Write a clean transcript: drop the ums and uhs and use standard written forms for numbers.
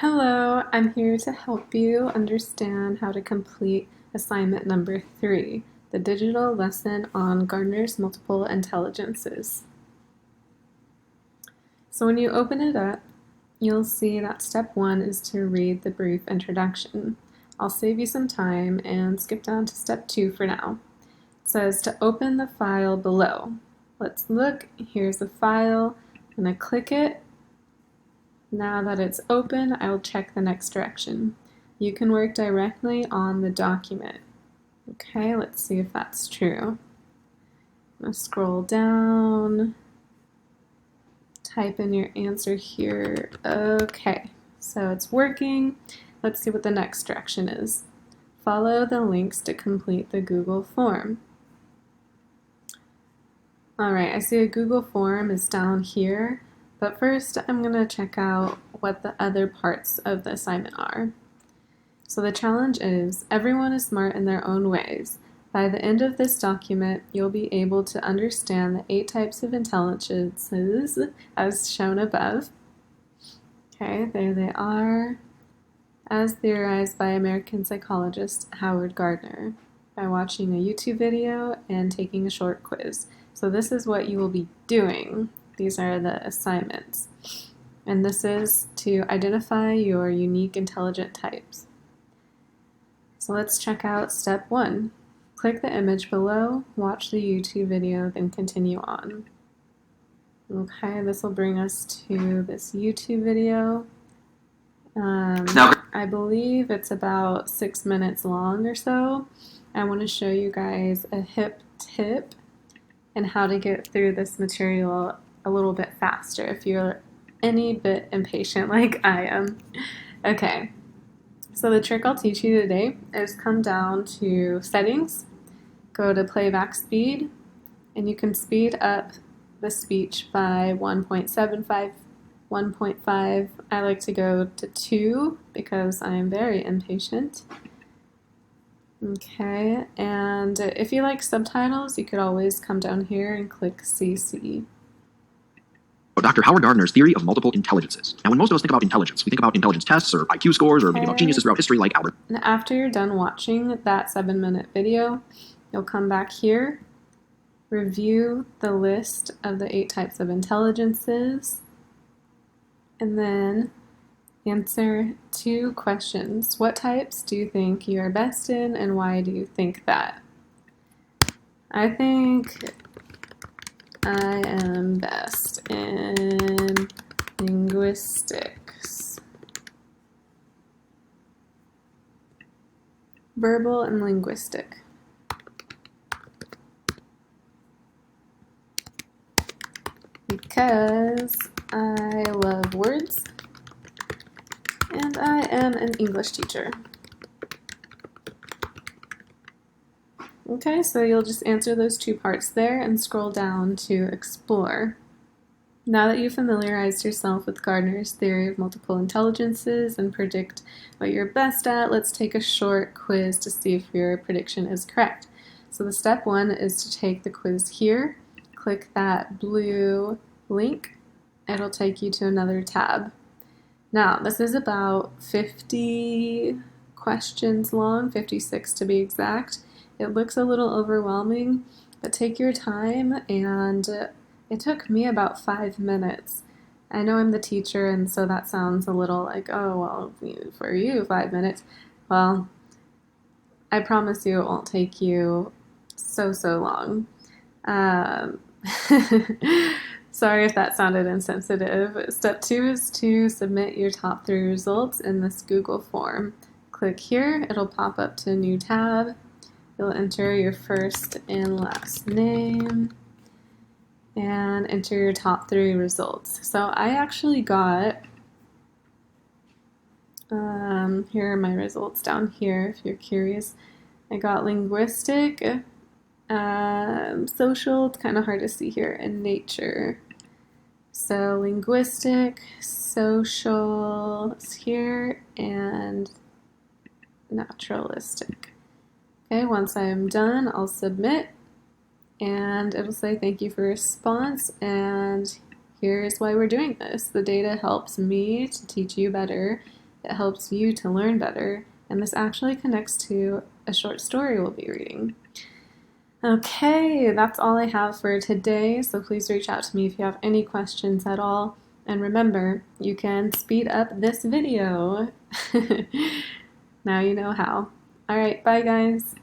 Hello, I'm here to help you understand how to complete assignment number 3, the digital lesson on Gardner's multiple intelligences. So when you open it up, you'll see that step 1 is to read the brief introduction. I'll save you some time and skip down to step 2 for now. It says to open the file below. Let's look. Here's the file. I'm going to click it. Now that it's open, I'll check the next direction. You can work directly on the document. Okay, let's see if that's true. I'm going to scroll down, type in your answer here. Okay, so it's working. Let's see what the next direction is. Follow the links to complete the Google form. Alright, I see a Google form is down here. But first, I'm going to check out what the other parts of the assignment are. So the challenge is, everyone is smart in their own ways. By the end of this document, you'll be able to understand the 8 types of intelligences as shown above. Okay, there they are, as theorized by American psychologist Howard Gardner, by watching a YouTube video and taking a short quiz. So this is what you will be doing. These are the assignments. And this is to identify your unique intelligent types. So let's check out step 1. Click the image below, watch the YouTube video, then continue on. Okay, this will bring us to this YouTube video. I believe it's about 6 minutes long or so. I want to show you guys a hip tip and how to get through this material a little bit faster if you're any bit impatient like I am. Okay, so the trick I'll teach you today is come down to settings, go to playback speed, and you can speed up the speech by 1.75, 1.5. I like to go to 2 because I'm very impatient. Okay, and if you like subtitles, you could always come down here and click CC. Dr. Howard Gardner's theory of multiple intelligences. Now, when most of us think about intelligence, we think about intelligence tests or IQ scores or maybe about geniuses throughout history like Albert. And after you're done watching that 7-minute video, you'll come back here, review the list of the 8 types of intelligences, and then answer 2 questions. What types do you think you are best in, and why do you think that? I think I am best in linguistics. Verbal and linguistic. Because I love words and I am an English teacher. Okay, so you'll just answer those 2 parts there and scroll down to explore. Now that you've familiarized yourself with Gardner's theory of multiple intelligences and predict what you're best at, let's take a short quiz to see if your prediction is correct. So the step 1 is to take the quiz here. Click that blue link. It'll take you to another tab. Now, this is about 50 questions long, 56 to be exact. It looks a little overwhelming, but take your time, and it took me about 5 minutes. I know I'm the teacher, and so that sounds a little like, oh, well, for you, 5 minutes. Well, I promise you it won't take you so long. Sorry if that sounded insensitive. Step 2 is to submit your top 3 results in this Google form. Click here, it'll pop up to a new tab. You'll enter your first and last name and enter your top 3 results. So I actually got, here are my results down here if you're curious. I got linguistic, social, it's kind of hard to see here, and nature. So linguistic, social is here, and naturalistic. Okay, once I'm done, I'll submit, and it'll say thank you for your response, and here's why we're doing this. The data helps me to teach you better, It helps you to learn better, and this actually connects to a short story we'll be reading. Okay, that's all I have for today, so please reach out to me if you have any questions at all. And remember, you can speed up this video. Now you know how. All right, bye guys.